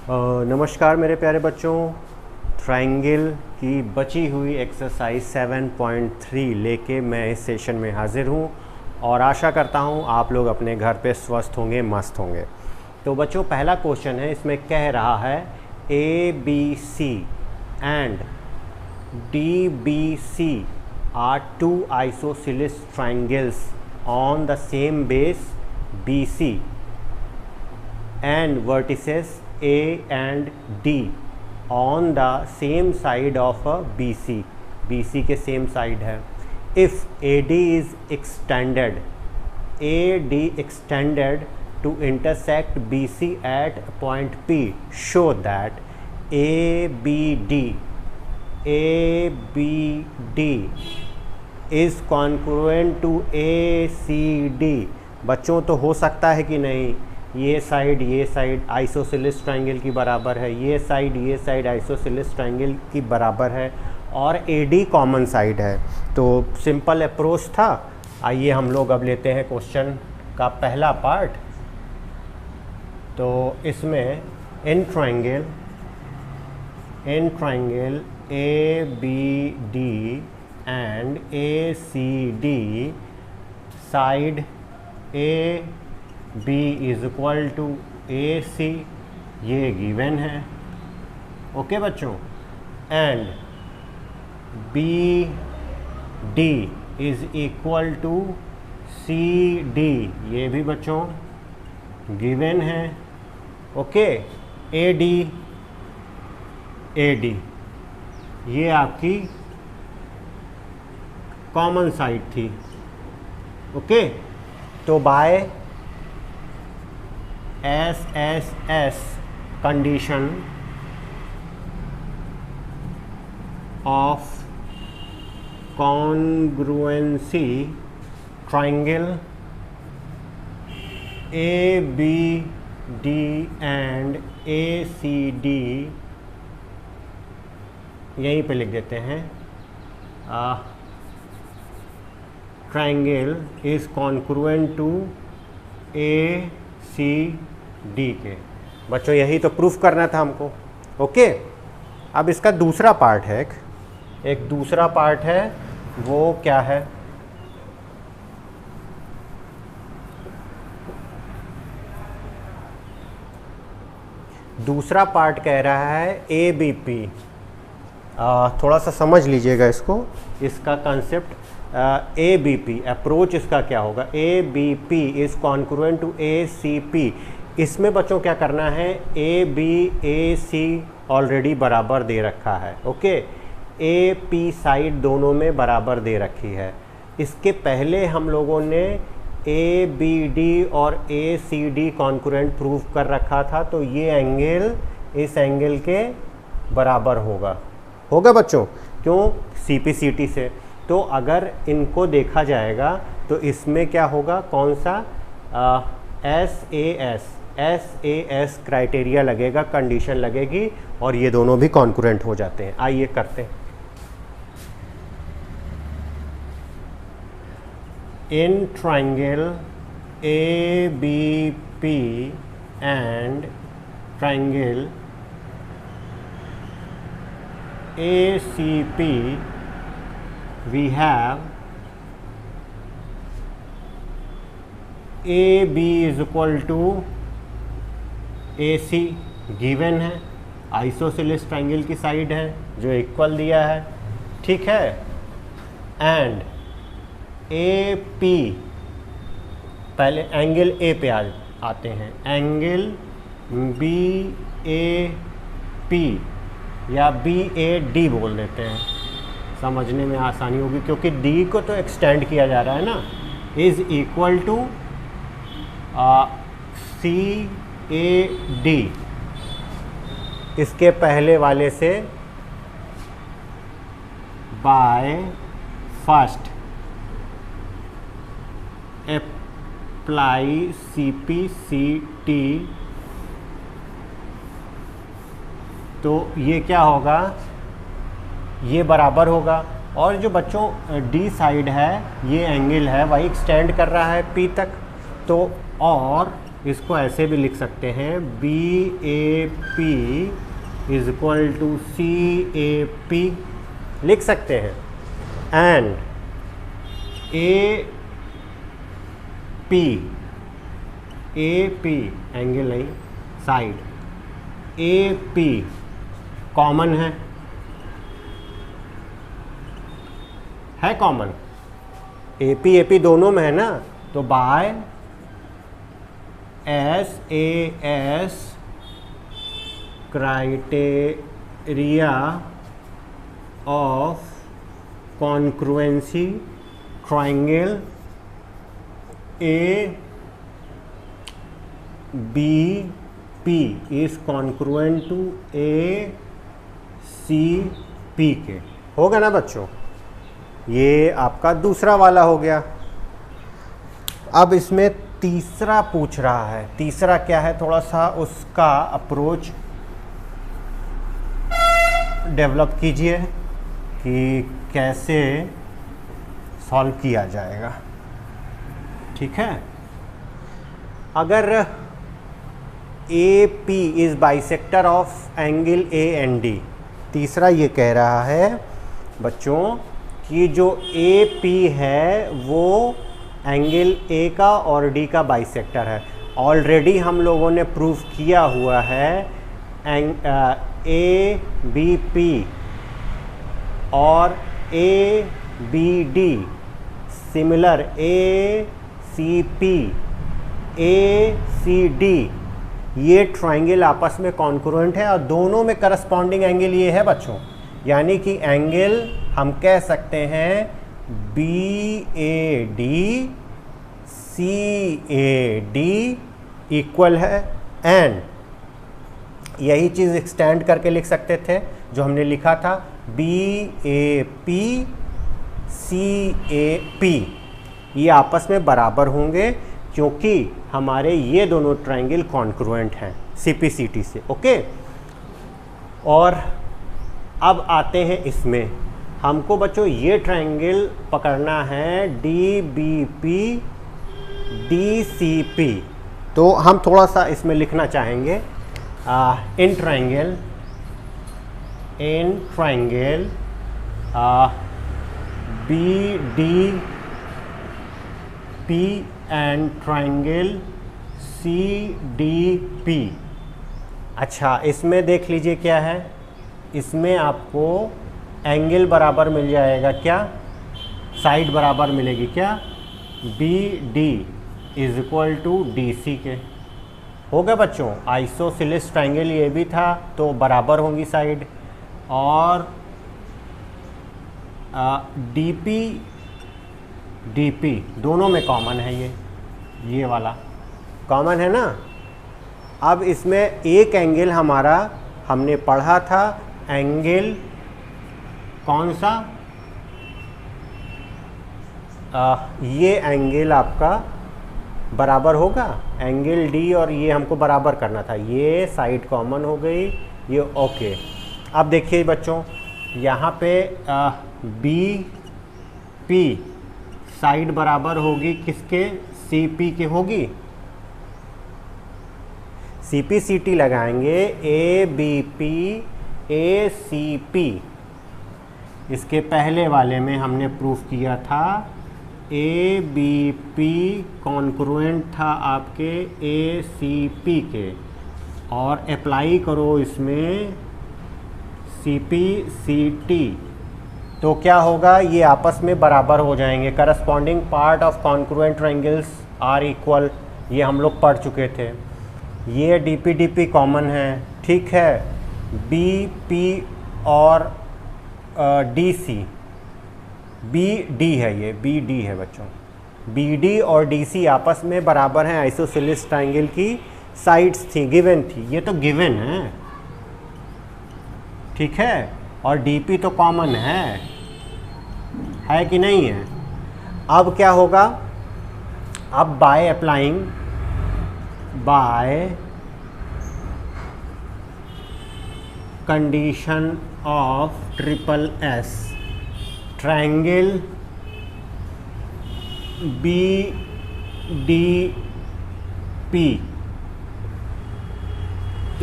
नमस्कार मेरे प्यारे बच्चों। ट्रायंगल की बची हुई एक्सरसाइज 7.3 लेके मैं इस सेशन में हाज़िर हूँ और आशा करता हूँ आप लोग अपने घर पे स्वस्थ होंगे, मस्त होंगे। तो बच्चों, पहला क्वेश्चन है, इसमें कह रहा है ABC and DBC are two isosceles triangles on the same base BC and vertices A and D on the same side of a BC. BC के same side है. If AD is extended, AD extended to intersect BC at point P, show that ABD is congruent to ACD. बच्चों, तो हो सकता है कि नहीं, ये साइड आइसोसेलेस ट्रायंगल की बराबर है, ये साइड आइसोसेलेस ट्रायंगल की बराबर है और AD कॉमन साइड है। तो सिंपल अप्रोच था। आइए हम लोग अब लेते हैं क्वेश्चन का पहला पार्ट। तो इसमें in triangle ABD and ACD side AB is equal to AC, ये गिवन है। ओके बच्चों, and BD is equal to CD, ये भी बच्चों गिवन है। ओके, AD ये आपकी कॉमन साइड थी। ओके, तो bye SSS condition of congruency, triangle ABD and ACD, यहीं पे लिख देते हैं, triangle is congruent to ACD के। बच्चों, यही तो प्रूफ करना था हमको। ओके, अब इसका दूसरा पार्ट है, एक दूसरा पार्ट है, वो क्या है? दूसरा पार्ट कह रहा है ABP। थोड़ा सा समझ लीजिएगा इसको, इसका कंसेप्ट। ABP अप्रोच इसका क्या होगा? ABP is congruent to ACP। इसमें बच्चों क्या करना है? ABAC ऑलरेडी बराबर दे रखा है। ओके, AP साइड दोनों में बराबर दे रखी है। इसके पहले हम लोगों ने ABD और ACD कॉन्क्रुएंट प्रूव कर रखा था, तो ये एंगल इस एंगल के बराबर होगा बच्चों। क्यों? CPCT से। तो अगर इनको देखा जाएगा तो इसमें क्या होगा? कौन सा? SAS क्राइटेरिया लगेगा, कंडीशन लगेगी, और ये दोनों भी कॉन्करेंट हो जाते हैं। आइए करते हैं। In triangle ABP and triangle ACP we have AB is equal to AC, given है, आइसोसेलेस ट्रायंगल की साइड है जो इक्वल दिया है, ठीक है। एंड AP, पहले एंगल A पे आते हैं, एंगल BAP या BAD बोल देते हैं, समझने में आसानी होगी, क्योंकि D को तो एक्सटेंड किया जा रहा है ना। इज इक्वल टू CAD, इसके पहले वाले से बाय फर्स्ट अप्लाई CPCT, तो ये क्या होगा? ये बराबर होगा। और जो बच्चों D साइड है, ये एंगल है, वही एक्सटेंड कर रहा है P तक। तो और इसको ऐसे भी लिख सकते हैं, B A P is equal to C A P लिख सकते हैं। एंड ए पी एंगल नहीं, साइड ए पी कॉमन है कॉमन, ए पी दोनों में है ना, तो by S A S criteria of congruency triangle A B P is congruent to A C P के। होगा ना बच्चों, ये आपका दूसरा वाला हो गया। अब इसमें तीसरा पूछ रहा है। तीसरा क्या है, थोड़ा सा उसका अप्रोच डेवलप कीजिए कि कैसे सॉल्व किया जाएगा। ठीक है, अगर ए P is bisector of angle A and D, तीसरा ये कह रहा है बच्चों कि जो ए पी है वो एंगल ए का और डी का बाइसेक्टर है। ऑलरेडी हम लोगों ने प्रूफ किया हुआ है ए बी पी और A B D similar A C P A C D, ये ट्राइंगल आपस में कॉन्क्रुएंट है और दोनों में करस्पॉन्डिंग एंगल ये है बच्चों। यानी कि एंगल हम कह सकते हैं B A D C A D equal है। एंड यही चीज़ एक्सटेंड करके लिख सकते थे जो हमने लिखा था, B A P C A P, ये आपस में बराबर होंगे क्योंकि हमारे ये दोनों ट्राइंगल कॉन्क्रुएंट हैं सीपीसीटी से। ओके, और अब आते हैं इसमें, हमको बच्चों ये ट्राइंगल पकड़ना है D B P D C P. तो हम थोड़ा सा इसमें लिखना चाहेंगे in triangle B D P and triangle C D P. अच्छा, इसमें देख लीजिए क्या है, इसमें आपको एंगल बराबर मिल जाएगा, क्या साइड बराबर मिलेगी, क्या B D is equal to D C के। हो गया बच्चों, आइसोसेलेस ट्राइंगल ये भी था तो बराबर होंगी साइड। और डी पी दोनों में कॉमन है, ये वाला कॉमन है ना। अब इसमें एक एंगल हमारा हमने पढ़ा था, एंगल कौन सा, ये एंगल आपका बराबर होगा एंगल डी, और ये हमको बराबर करना था, ये साइड कॉमन हो गई, ये ओके। अब देखिए बच्चों, यहाँ पे बी पी साइड बराबर होगी किसके, सी पी के होगी। सी पी सी टी लगाएंगे, A B P A C P. इसके पहले वाले में हमने प्रूफ किया था ए बी पी कॉन्क्रुएंट था आपके ए सी पी के, और अप्लाई करो इसमें सी पी सी टी, तो क्या होगा, ये आपस में बराबर हो जाएंगे। Corresponding part of congruent triangles are equal, ये हम लोग पढ़ चुके थे। ये डी पी कॉमन है, ठीक है। बी पी और डी सी, बी डी है, ये बी डी है बच्चों। बी डी और डी सी आपस में बराबर हैं, आइसोसेलेस ट्रायंगल की साइड्स थी, गिवन थी, ये तो गिवन है, ठीक है। और डी पी तो कॉमन है कि नहीं है। अब क्या होगा, अब by applying, by condition of triple S, triangle B D P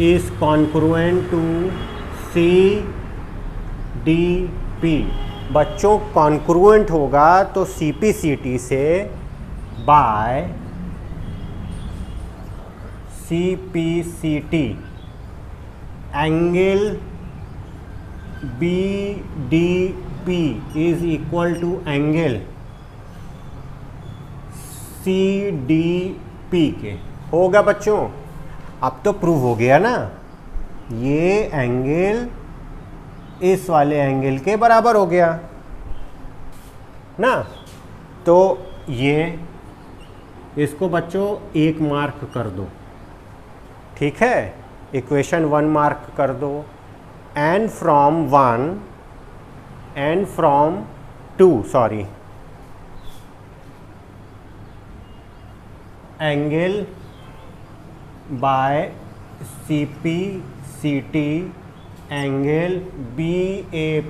is congruent to C D P. बच्चों कॉन्क्रुएंट होगा तो सी पी सी टी से by C P C T angle B D P is equal to angle C D P के होगा बच्चों। अब तो prove हो गया ना, ये एंगल इस वाले एंगल के बराबर हो गया ना। तो ये इसको बच्चों 1 मार्क कर दो, ठीक है। इक्वेशन 1 मार्क कर दो। And from 1 and from 2 sorry angle by C P C T angle B A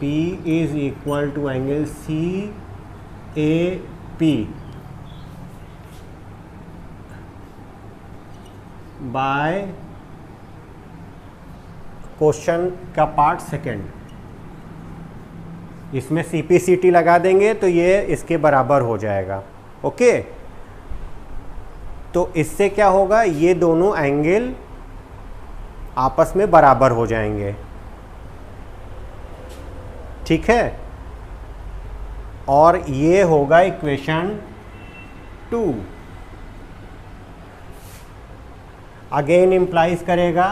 P is equal to angle C A P by question का पार्ट सेकंड। इसमें सी पी सी टी लगा देंगे तो ये इसके बराबर हो जाएगा। ओके, तो इससे क्या होगा, ये दोनों एंगल आपस में बराबर हो जाएंगे, ठीक है। और ये होगा इक्वेशन 2। अगेन इंप्लाइज करेगा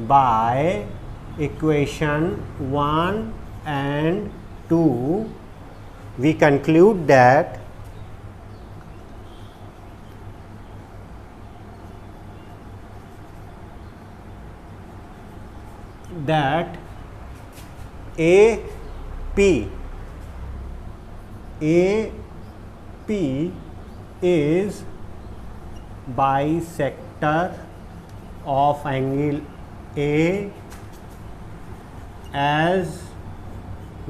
by equation 1 and 2 we conclude that AP is bisector of angle A as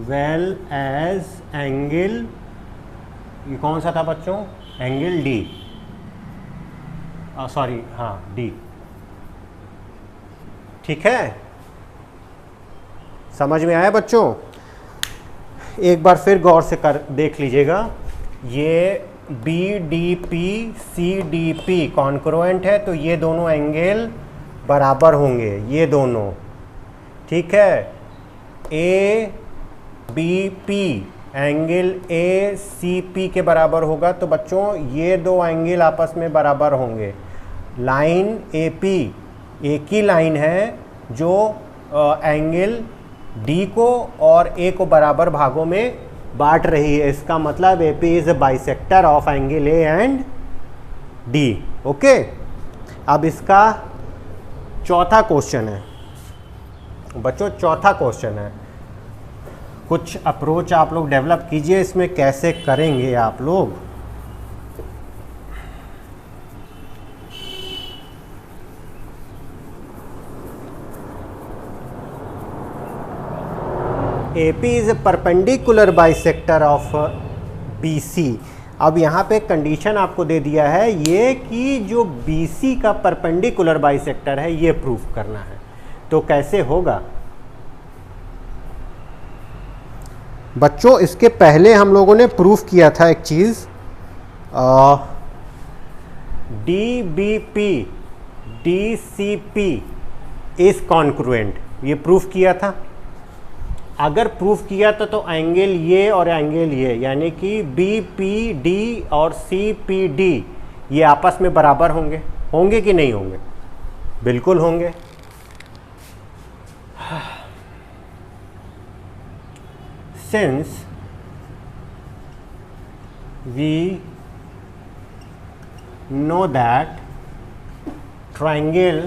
well as angle, ये कौन सा था बच्चों, एंगल डी, सॉरी हाँ डी, ठीक है। समझ में आया बच्चों? एक बार फिर गौर से कर देख लीजिएगा। ये B D P C D P congruent है तो ये दोनों एंगल बराबर होंगे, ये दोनों, ठीक है। A B P angle A C P के बराबर होगा तो बच्चों ये दो एंगल आपस में बराबर होंगे। लाइन ए पी एक ही लाइन है जो एंगल डी को और ए को बराबर भागों में बांट रही है। इसका मतलब ए P is a bisector of angle A and D. Okay, अब इसका चौथा क्वेश्चन है बच्चों, चौथा क्वेश्चन है। कुछ अप्रोच आप लोग डेवलप कीजिए, इसमें कैसे करेंगे आप लोग। AP is a perpendicular bisector of BC। अब यहाँ पे कंडीशन आपको दे दिया है ये कि जो BC का परपेंडिकुलर बाइसेक्टर है ये प्रूफ करना है। तो कैसे होगा बच्चों? इसके पहले हम लोगों ने प्रूफ किया था एक चीज़, DBP DCP इज कॉन्क्रुएंट, ये प्रूफ किया था। अगर प्रूफ किया था तो एंगल ये और एंगल ये, यानी कि BPD और CPD ये आपस में बराबर होंगे, होंगे कि नहीं होंगे? बिल्कुल होंगे। Since we know that triangle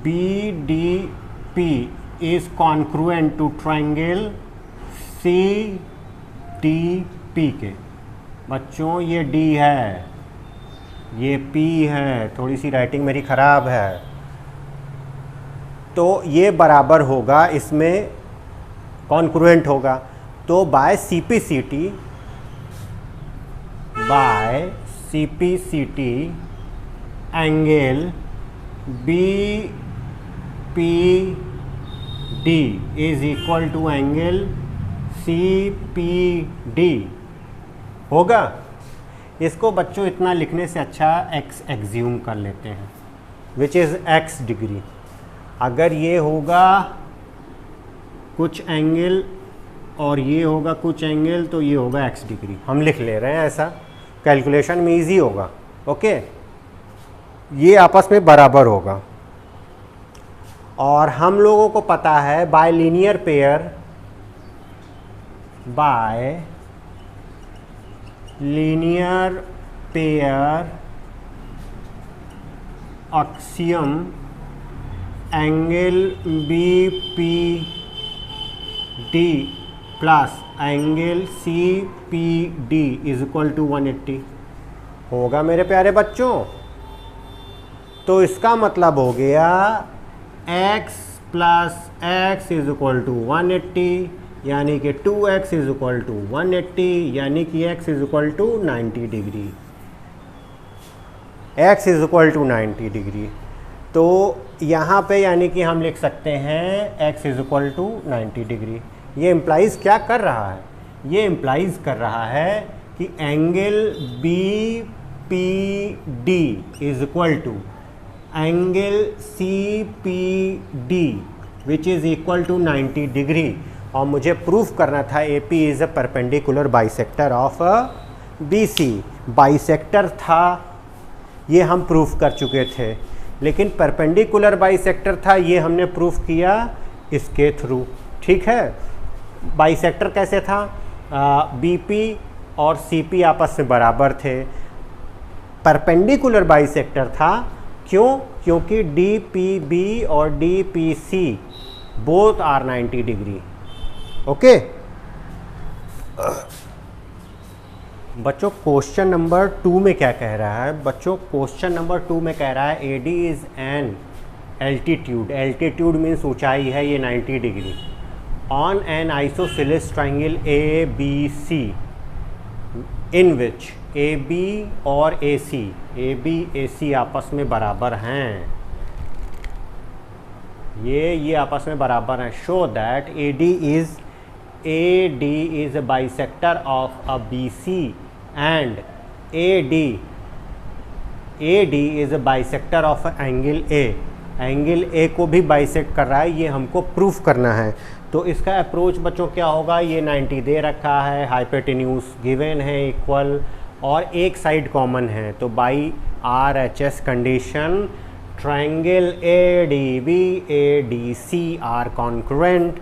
BDP is congruent to triangle CDP के, बच्चों ये D है, ये P है, थोड़ी सी राइटिंग मेरी ख़राब है, तो ये बराबर होगा, इसमें कॉन्क्रुएंट होगा। तो by CPCT by C P C T angle B P D is equal to angle C P D होगा। इसको बच्चों इतना लिखने से अच्छा x एग्ज्यूम कर लेते हैं, विच इज़ x डिग्री। अगर ये होगा कुछ एंगल और ये होगा कुछ एंगल, तो ये होगा x डिग्री। हम लिख ले रहे हैं ऐसा, कैलकुलेशन में इजी होगा। ओके, ये आपस में बराबर होगा। और हम लोगों को पता है by linear pair, by linear pair axiom angle B P D plus angle C P D is equal to 180 होगा मेरे प्यारे बच्चों। तो इसका मतलब हो गया x plus x is equal to 180, यानी कि 2x इज इक्वल टू 180, यानी कि x is equal to 90 degree. x is equal to 90 degree. तो यहाँ पे यानी कि हम लिख सकते हैं x is equal to 90 degree. ये इम्प्लाइज क्या कर रहा है? ये इम्प्लाइज कर रहा है कि angle B P D is equal to angle C P D which is equal to 90 degree. और मुझे प्रूफ करना था AP is a perpendicular bisector of BC। Bisector था, ये हम प्रूफ कर चुके थे, लेकिन परपेंडिकुलर बाइसेक्टर था, ये हमने प्रूफ किया इसके थ्रू। ठीक है, बाइसेक्टर कैसे था? BP और CP आपस में बराबर थे। परपेंडिकुलर बाइसेक्टर था, क्यों? क्योंकि DPB और DPC both are 90 degree. Okay बच्चों, क्वेश्चन नंबर 2 में क्या कह रहा है? बच्चों क्वेश्चन नंबर 2 में कह रहा है AD is an altitude, altitude means ऊंचाई है ये 90 degree, on an isosceles triangle ABC in which AB और AB AC आपस में बराबर हैं। ये आपस में बराबर हैं। Show that AD is a bisector of a BC and AD is a bisector of angle A। Angle A को भी बाइसेक्ट कर रहा है, ये हमको प्रूफ करना है। तो इसका अप्रोच बच्चों क्या होगा? ये 90 दे रखा है, हाइपोटेन्यूज गिवन है इक्वल, और एक साइड कॉमन है, तो by RHS condition triangle ADB ADC are congruent.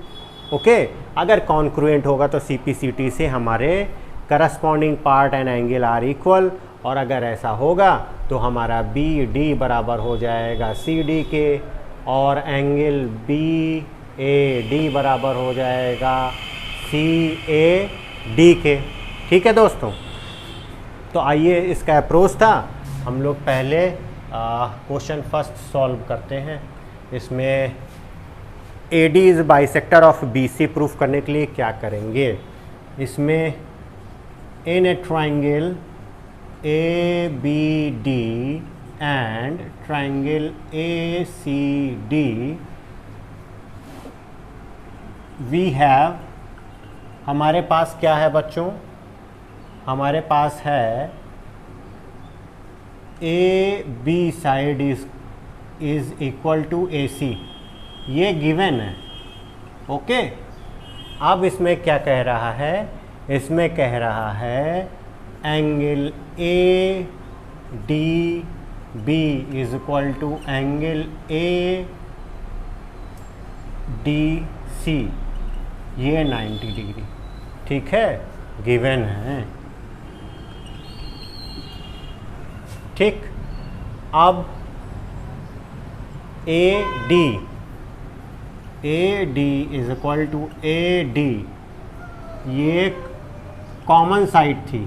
Okay, अगर कॉन्क्रुएंट होगा तो CPCT से हमारे corresponding part and angle are equal, और अगर ऐसा होगा तो हमारा BD बराबर हो जाएगा CD के, और एंगल BAD बराबर हो जाएगा CAD के। ठीक है दोस्तों, तो आइए इसका अप्रोच था। हम लोग पहले क्वेश्चन फर्स्ट सॉल्व करते हैं। इसमें AD is bisector of BC proof करने के लिए क्या करेंगे? इसमें in a triangle ABD and triangle ACD we have, हमारे पास क्या है बच्चों? हमारे पास है AB side is equal to AC, ये गिवन है। ओके, अब इसमें क्या कह रहा है? इसमें कह रहा है angle ADB is equal to angle ADC, ये 90 डिग्री। ठीक है, गिवन है। ठीक, अब AD is equal to AD, ये कॉमन साइड थी।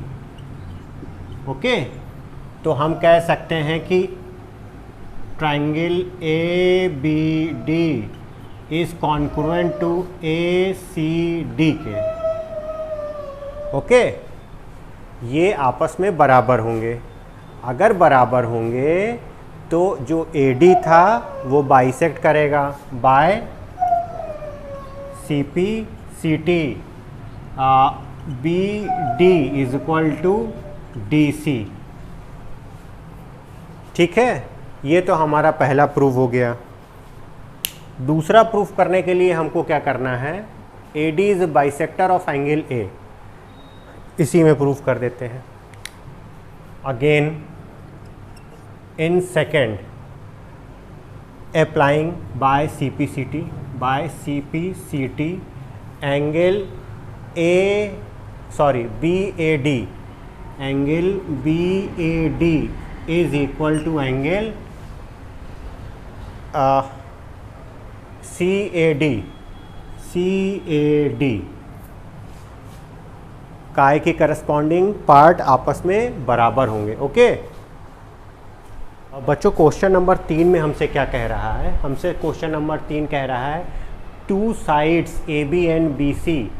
ओके, तो हम कह सकते हैं कि triangle ABD is congruent to ACD के। ओके, ये आपस में बराबर होंगे। अगर बराबर होंगे तो जो AD था वो बाइसेक्ट करेगा by CP CT, BD is equal to DC। ठीक है, ये तो हमारा पहला प्रूफ हो गया। दूसरा प्रूफ करने के लिए हमको क्या करना है, AD is bisector of angle A। इसी में प्रूफ कर देते हैं। Again in second, applying by CP CT angle BAD, angle BAD is equal to angle CAD। काय के करस्पॉन्डिंग पार्ट आपस में बराबर होंगे। ओके, बच्चों क्वेश्चन नंबर 3 में हमसे क्या कह रहा है, हमसे क्वेश्चन नंबर 3 कह रहा है two sides AB and BC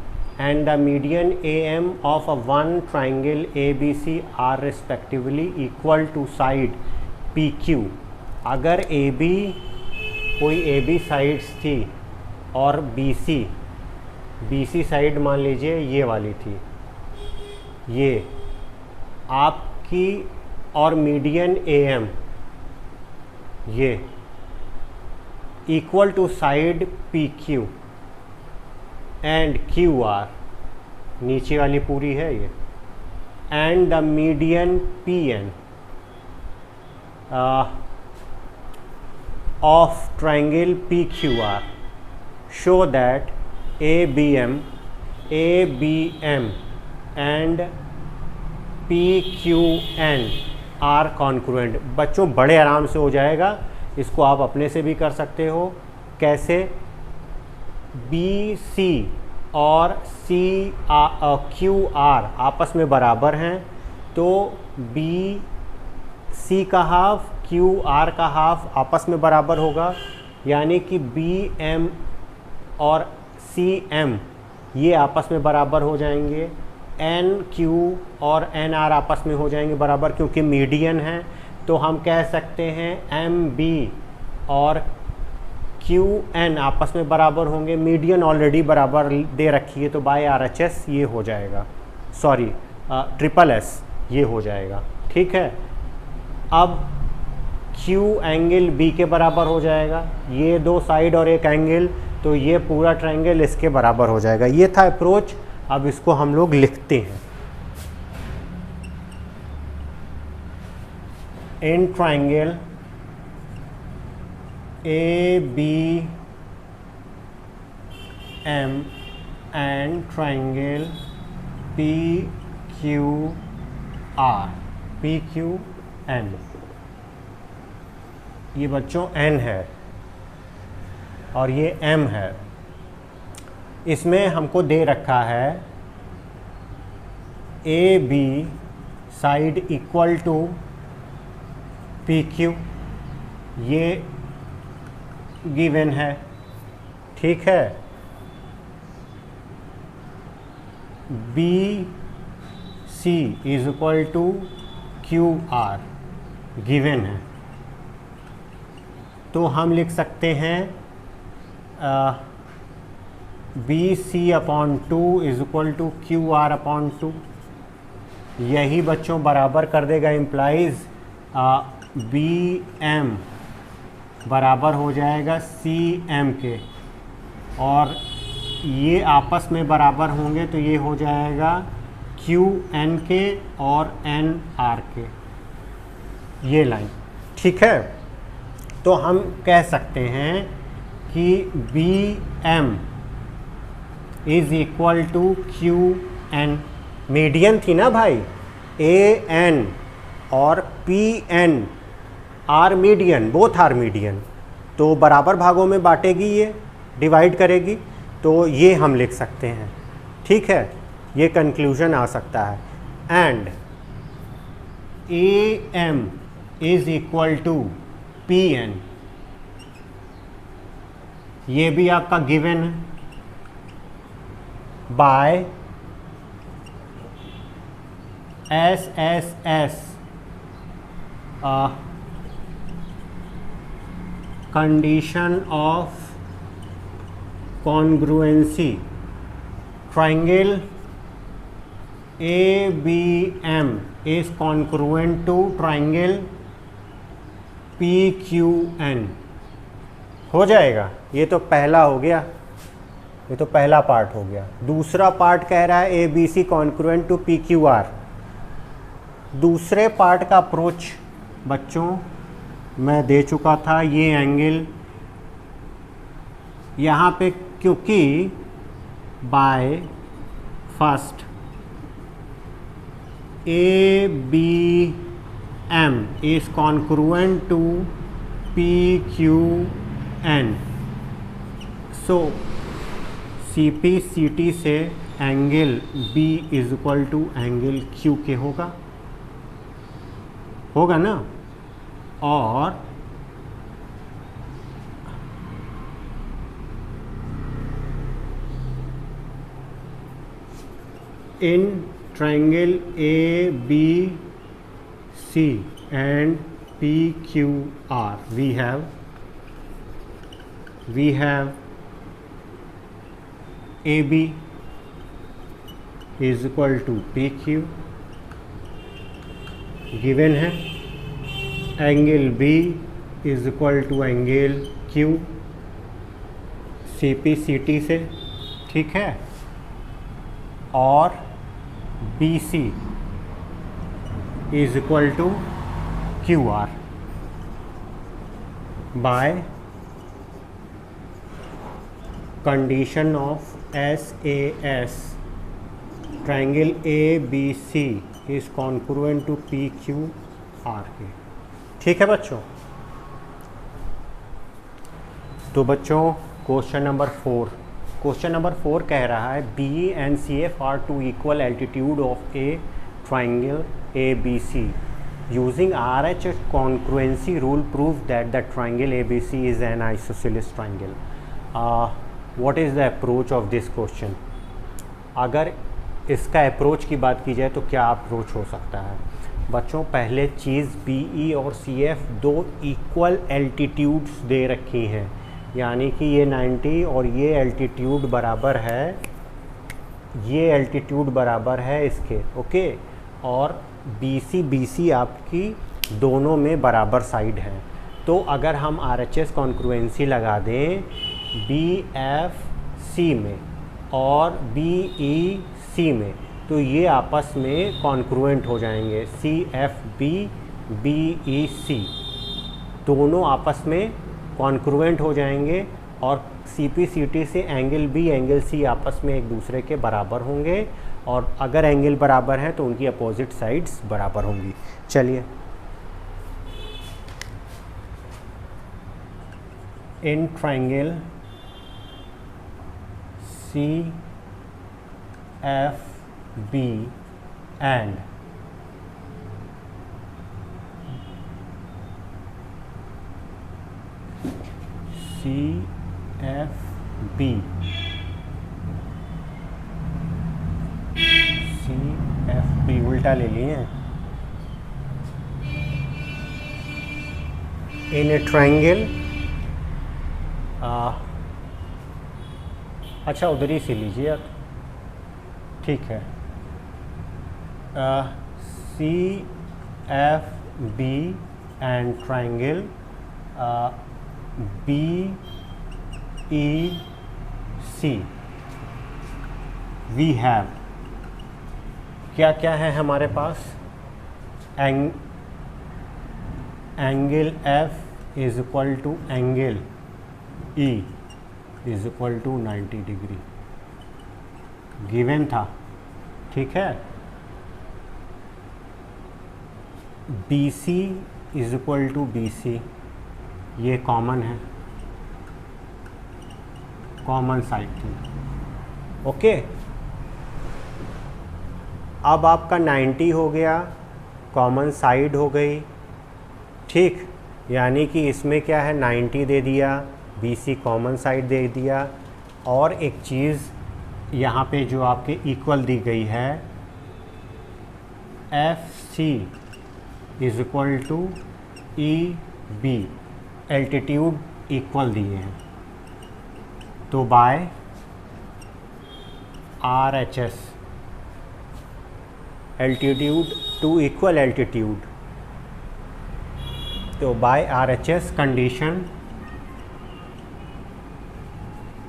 and the median AM of a one triangle ABC are respectively equal to side PQ। अगर AB कोई AB साइड्स थी और BC साइड मान लीजिए ये वाली थी, ये आपकी, और मीडियन AM ये equal to side PQ and QR, नीचे वाली पूरी है ये, and the median PN of triangle PQR show that ABM and PQN are congruent. बच्चों बड़े आराम से हो जाएगा, इसको आप अपने से भी कर सकते हो। कैसे, BC और QR आपस में बराबर हैं, तो BC का हाफ QR का हाफ आपस में बराबर होगा, यानी कि BM और CM ये आपस में बराबर हो जाएंगे, NQ और NR आपस में हो जाएंगे बराबर, क्योंकि मीडियन है। तो हम कह सकते हैं MB और QN आपस में बराबर होंगे। मीडियन ऑलरेडी बराबर दे रखी है, तो बाय RHS ये हो जाएगा, सॉरी SSS ये हो जाएगा। ठीक है, अब Q एंगल B के बराबर हो जाएगा, ये दो साइड और एक एंगल, तो ये पूरा ट्रायंगल इसके बराबर हो जाएगा। ये था अप्रोच। अब इसको हम लोग लिखते हैं, in triangle ABM and triangle PQN। ये बच्चों N है और ये M है। इसमें हमको दे रखा है AB side equal to PQ, ये गिवन है। ठीक है, BC is equal to QR given है। तो हम लिख सकते हैं BC upon 2 is equal to QR upon 2। यही बच्चों बराबर कर देगा, इम्प्लाइज BM बराबर हो जाएगा CM के, और ये आपस में बराबर होंगे, तो ये हो जाएगा QN के और NR के, ये लाइन। ठीक है, तो हम कह सकते हैं कि BM is equal to QN। Median थी ना भाई, AN और PN are median, both are median, तो बराबर भागों में बांटेगी, ये डिवाइड करेगी, तो ये हम लिख सकते हैं। ठीक है, ये कंक्लूजन आ सकता है। And AM is equal to PN, ये भी आपका गिवन है, by S S S condition of congruency, triangle ABM is congruent to triangle PQN। हो जाएगा। ये तो पहला हो गया, ये तो पहला पार्ट हो गया। दूसरा पार्ट कह रहा है ABC कॉन्क्रुएंट टू PQR। दूसरे पार्ट का अप्रोच बच्चों मैं दे चुका था। ये एंगल यहाँ पे, क्योंकि by first ABM is congruent to PQN, so CPCT से angle B is equal to angle Q के होगा ना। और in triangle ABC and PQR we have AB is equal to PQ given है, angle B is equal to angle Q CPCT से, ठीक है। और BC is equal to QR by condition of SAS, triangle ABC is congruent to PQR के, ठीक है बच्चों। तो बच्चों क्वेश्चन नंबर 4 कह रहा है BE and CF are two equal altitude of a triangle ABC. Using RHS congruency rule proves that the triangle ABC is an isosceles triangle. What is the approach of this question? अगर इसका approach की बात की जाए तो क्या approach हो सकता है बच्चों? पहले चीज़ BE और CF दो इक्वल एल्टीट्यूड्स दे रखी हैं, यानी कि ये 90 और ये एल्टीट्यूड बराबर है, इसके, ओके। और BC आपकी दोनों में बराबर साइड है। तो अगर हम RHS कॉन्क्रुएंसी लगा दें BFC में और BEC में, तो ये आपस में कॉन्क्रुएंट हो जाएंगे। CFB BEC दोनों आपस में कॉन्क्रुएंट हो जाएंगे और CPCT से एंगल B एंगल C आपस में एक दूसरे के बराबर होंगे, और अगर एंगल बराबर हैं तो उनकी अपोजिट साइड्स बराबर होंगी। चलिए, in triangle CFB and CFB उल्टा ले लिए हैं। इन ए ट्रायंगल, अच्छा उधर ही से लीजिए आप, ठीक है। CFB and triangle BEC we have, क्या क्या है हमारे पास? Angle F is equal to angle E is equal to 90 degree given था, ठीक है। BC is equal to BC, ये कॉमन है, कॉमन साइड थी, ओके। अब आपका 90 हो गया, कॉमन साइड हो गई, ठीक। यानी कि इसमें क्या है, 90 दे दिया, BC कॉमन साइड दे दिया, और एक चीज़ यहाँ पे जो आपके इक्वल दी गई है F C is equal to E B, altitude equal दिए हैं, तो by R H S, altitude to equal altitude, तो by R H S condition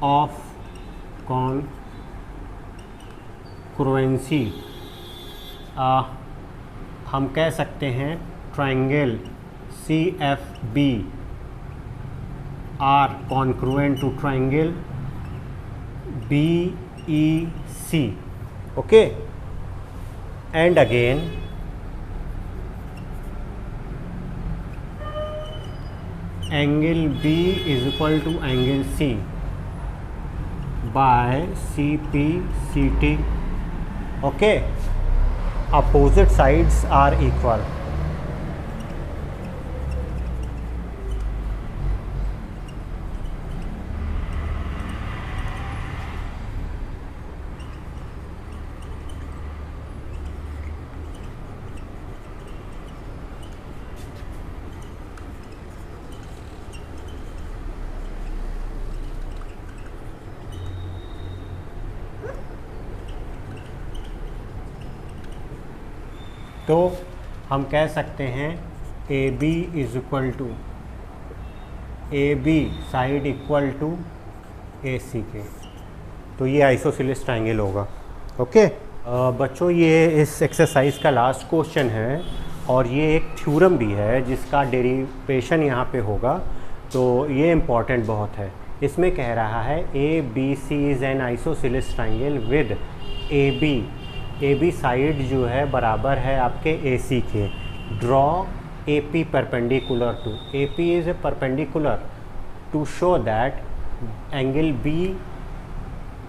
of congruency, हम कह सकते हैं triangle C F B are congruent to triangle B E C, okay. And again angle B is equal to angle C by C P C T, okay. Opposite sides are equal, तो हम कह सकते हैं A B is equal to, A B side equal to A C के, तो ये isosceles triangle होगा, okay. बच्चों ये इस एक्सरसाइज का लास्ट क्वेश्चन है और ये एक थ्योरम भी है जिसका डेरिवेशन यहाँ पे होगा, तो ये इम्पॉर्टेंट बहुत है। इसमें कह रहा है A B C is an isosceles triangle with A B side जो है बराबर है आपके ए सी के। Draw A P perpendicular to, A P is a perpendicular to show that angle B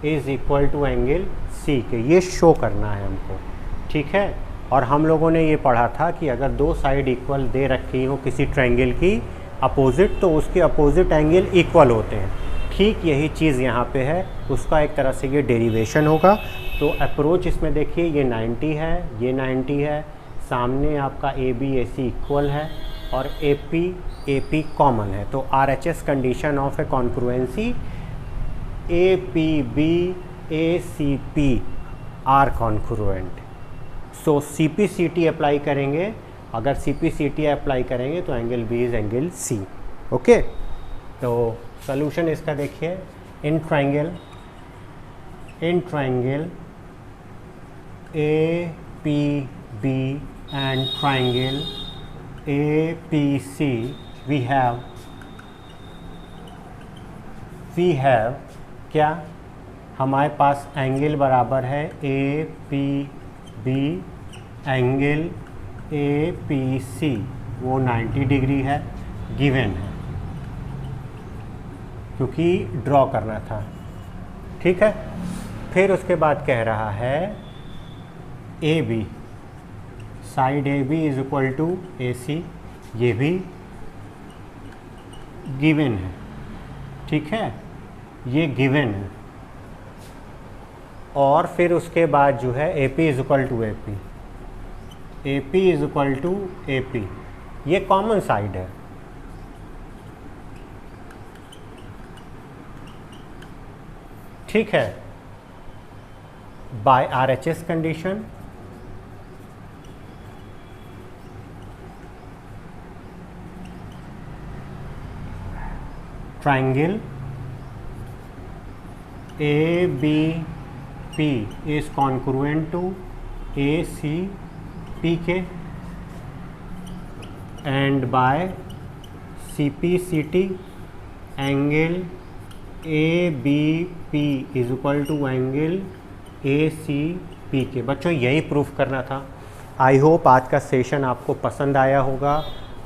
is equal to angle C के, ये show करना है हमको, ठीक है। और हम लोगों ने ये पढ़ा था कि अगर दो साइड इक्वल दे रखी हो किसी ट्रायंगल की अपोजिट, तो उसके अपोजिट एंगल इक्वल होते हैं। ठीक यही चीज़ यहाँ पे है, उसका एक तरह से ये डेरिवेशन होगा। तो अप्रोच इसमें देखिए, ये 90 है, ये 90 है, सामने आपका A B A C equal है और ए पी कॉमन है। तो R H S condition of a congruency, A P B A C P are congruent. So C P C T apply करेंगे, अगर C P C T apply करेंगे तो angle B is angle C, okay. तो solution इसका देखिए, in triangle A P B and triangle A P C we have क्या, हमारे पास एंगल बराबर है A P B angle A P C, वो 90 डिग्री है, गिवन है क्योंकि ड्रॉ करना था, ठीक है। फिर उसके बाद कह रहा है A B, side A B is equal to A C, ये भी गिवन है, ठीक है, ये गिवन है। और फिर उसके बाद जो है A P is equal to A P, A P is equal to A P, ये कॉमन साइड है, ठीक है। By R H S condition triangle A B P is congruent to A C P के, and by C P C T angle A B P is equal to angle A C P के। बच्चों यही proof करना था। I hope आज का session आपको पसंद आया होगा।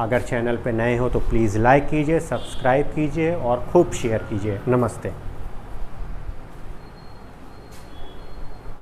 अगर चैनल पे नए हो तो प्लीज़ लाइक कीजिए, सब्सक्राइब कीजिए और खूब शेयर कीजिए। नमस्ते।